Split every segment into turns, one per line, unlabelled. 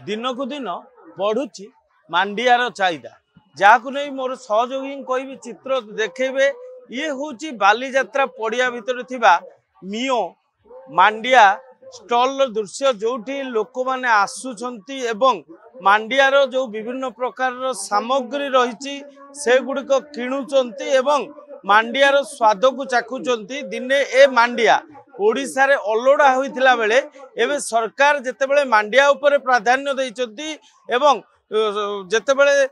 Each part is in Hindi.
दिन को दिन बढ़ुची मांडियार चाहिदा जहाँ नहीं मोर सहयोगी कहि चित्र देखेबे ये हूँ बालीजात्रा पड़िया भितर थिबा मिओ मांडिया स्टॉल दृश्य जोठी लोक माने आसुछंती एवं मांडियार जो विभिन्न प्रकार सामग्री रही से गुड़िक किणुचंती एवं मांडियार स्वाद को चाखुचंती दिने ए मांडिया ओडिशा रे अलोड़ा होइथिला बेले एबे सरकार जेतेबेले मांडिया उपरे प्राधान्य दैचंती एवं जेतेबेले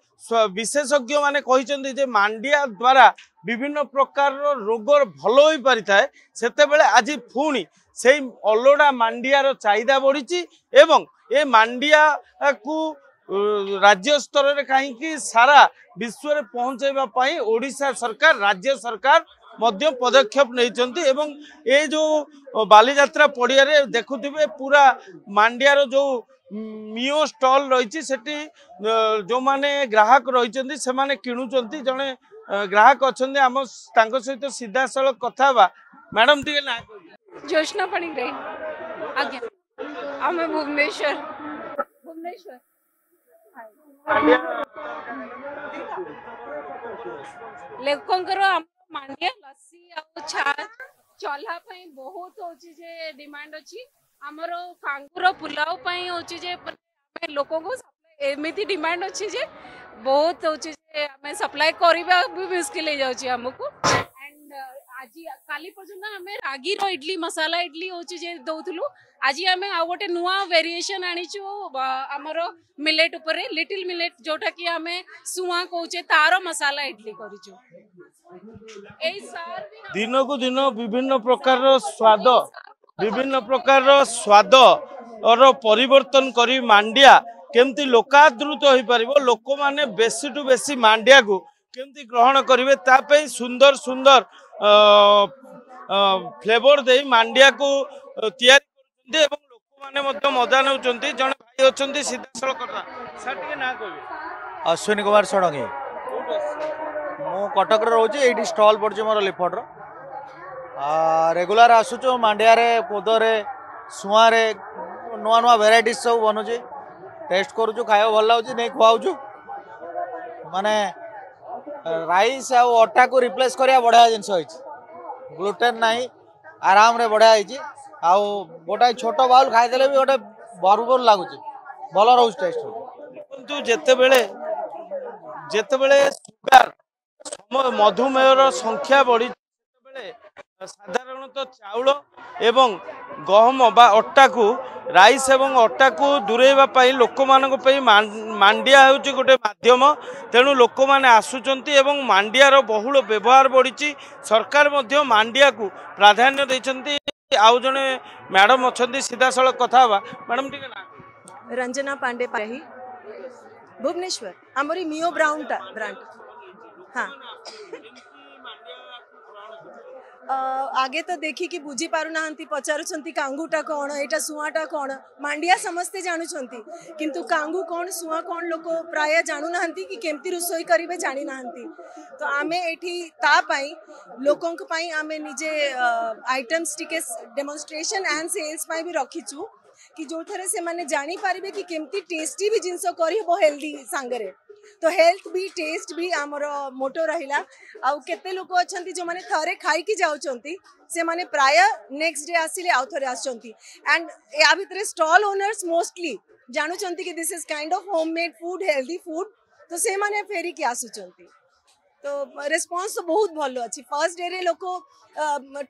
विशेषज्ञ माने कहिचंती जे मांडिया द्वारा विभिन्न प्रकार रोग भल होई परिथाय सेतेबेले आज पुणी से अलोड़ा मांडियार चाहिदा बढ़ी एवं ए मांडिया को राज्य स्तर रे कहीं सारा विश्व रे पहुंचाइबा पई ओडिशा सरकार राज्य सरकार मध्य पदक्षेप नहीं एवं ये जो बालीजात्रा पड़िया रे देखुथिबे पूरा मांडियार जो मिओ स्टॉल रही जो माने ग्राहक रही से माने किणुचंती जने ग्राहक अच्छा आम सहित सीधा सड़क कथा बा मैडम टी ना
जोशना पाणिग्राही आज्ञा आम भुवनेश्वर भुवनेश्वर लोकंकर मांडिया लस्सी आ छाछ चला पई बहुत होची जे डिमांड अछि हमरो कांगूर पुलाव पई होची जे हमें लोकों को एमिति डिमांड अछि जे बहुत होची जे हमें सप्लाई करबा भी मुश्किल हो जाउची हमको एंड आज काली पर्यंत हमें रागी रो इडली मसाला इडली होची जे दउथलु आज हमें आ गोटे नुआ वेरिएशन आनिछु हमरो मिलेट ऊपर लिटिल मिलेट जोटा कि हमें सुआ कहूचे तार मसाला इडली करिछु
दिन को दिन विभिन्न स्वाद और परिवर्तन करी मांडिया केमती लोकादृत हो पार लोक माने बेसी टू बेसी मांडिया को केमती ग्रहण करेंगे तापे सुंदर सुंदर फ्लेवर दे मांडिया को तैयारी करते लोक माने मजा नौचंती जने भाई अछंती सीधा सड़क कथा सर टिके ना कहबे
अश्विनी कुमार षडंगी मु कटक रोचे ये स्टल पड़ी मोर लिफट रेगुलर आसुचु मांडिया रे पोदरे सुआरे नुआ नुआ वेराइटीज सब बनुचे टेस्ट करूचु खाया भल लगे नहीं खुआऊचु माने राइस आ अटा को रिप्लेस करिया बढ़िया जिनस ग्लूटेन नहीं आराम रे बढ़िया गोटे छोट बाउल खाईदे भी गोटे भरपूर लगुच भल रोज टेस्ट
जेतेबेले सुगार मधुमेहर संख्या बढ़ी साधारणतः चाउल एवं गहम बा अट्टा को राइस एवं अट्टा को दूरेबा पई लोक मानक पई मांडिया होउची गोटे माध्यम तेणु लोक माने आसुचंती एवं मांडियार बहुल व्यवहार बढ़ी सरकार मध्य मांडिया को प्राधान्य दैछंती आउ जने मैडम अछंती सीधा सड़क कथा बा मैडम टिके ना
रंजना पांडे पाही भुवनेश्वर हमरी मिओ ब्राउन ब्रांड हाँ आगे तो देखी कि बुझी पारु नाहंती पचारुछंती कांगूटा कौन एटा सुआटा कौन मांडिया समस्ते जानुछंती किंतु कांगू कौन सुआ कौन लोक प्राय जानू नाहंती कि केमती रुसोई करिवे जानी नाहंती तो आमे एठी ता पई लोकंक पई आमे निजे आइटम्स टिके डेमोन्स्ट्रेशन एंड सेल्स पई भी रखिछु कि जो थरे से माने जानी पारिबे कि केमती टेस्टी भी जिंस करिबो हेल्दी सांगरे तो हेल्थ भी टेस्ट भी आमर मोटो रहिला आउ केते लोक अछंती जो माने थरे खाई की जाउचंती से माने प्राय नेक्स्ट डे आसिले आउ थरे आछंती एंड या भितरे स्टॉल ओनर्स मोस्टली जानुचंती कि this is kind of homemade food healthy food तो से माने फेरी की आसुचंती तो रिस्पांस तो बहुत भलो अछि फर्स्ट डे रे लोक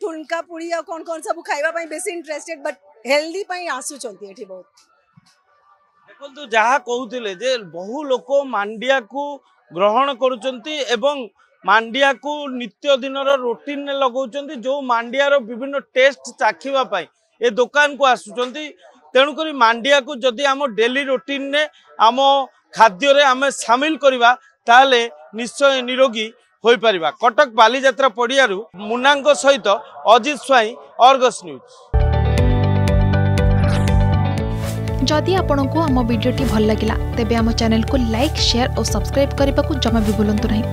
ठुनका पुड़ी आ कोन कोन सब खाइबा पई बेसी इंटरेस्टेड बट हेल्दी पई आसुचंती एठी बहुत
देखो जहाँ कहते जे बहु लोक मांडिया को ग्रहण करुचंती एवं मांडिया को नित्य दिन रोटीन ने लगाउचंती जो मांडियार विभिन्न टेस्ट चाखिबा पाई ए दुकान को आसुचंती तेणुक मांडिया को जदि आम डेली रोटीन ने आम खाद्य रे आम सामिल करवा ताले निश्चय निरोगी होई परिबा। कटक बालीजात्रा पड़ियारू मुन्नांग सहित अजित स्वाई अर्गस न्यूज।
जदि आपंक आम भिडी भल लगा तेब आम चैनल को लाइक शेयर और सब्सक्राइब करने को जमा भी भूलु नहीं।